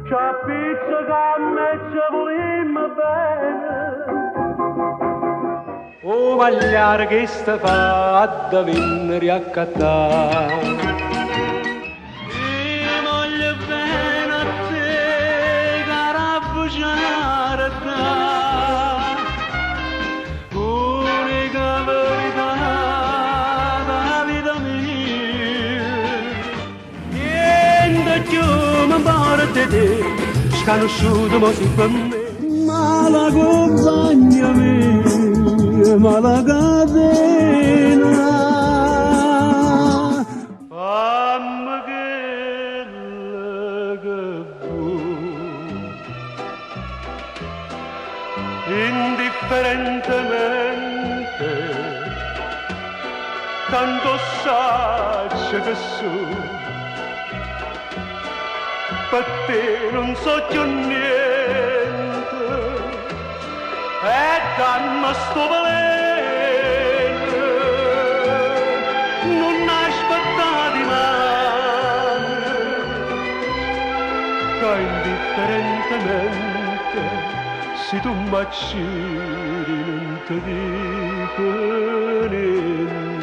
c'ha pizza che me ci volimmo bene. O magliare che sta fa da venire a cattare. Io voglio bene a te, cara bugiare da. Unica verità della vita mia. Niente più mi porta te, sconosciuto mo si per me. Ma la compagna mia, ma la catena. Fammi quella che vuoi, indifferentemente, tanto saggio che so, per te non so più niente, e dammi sto valente, non aspettati mai, che indifferentemente, se tu m'accidi non ti dico niente.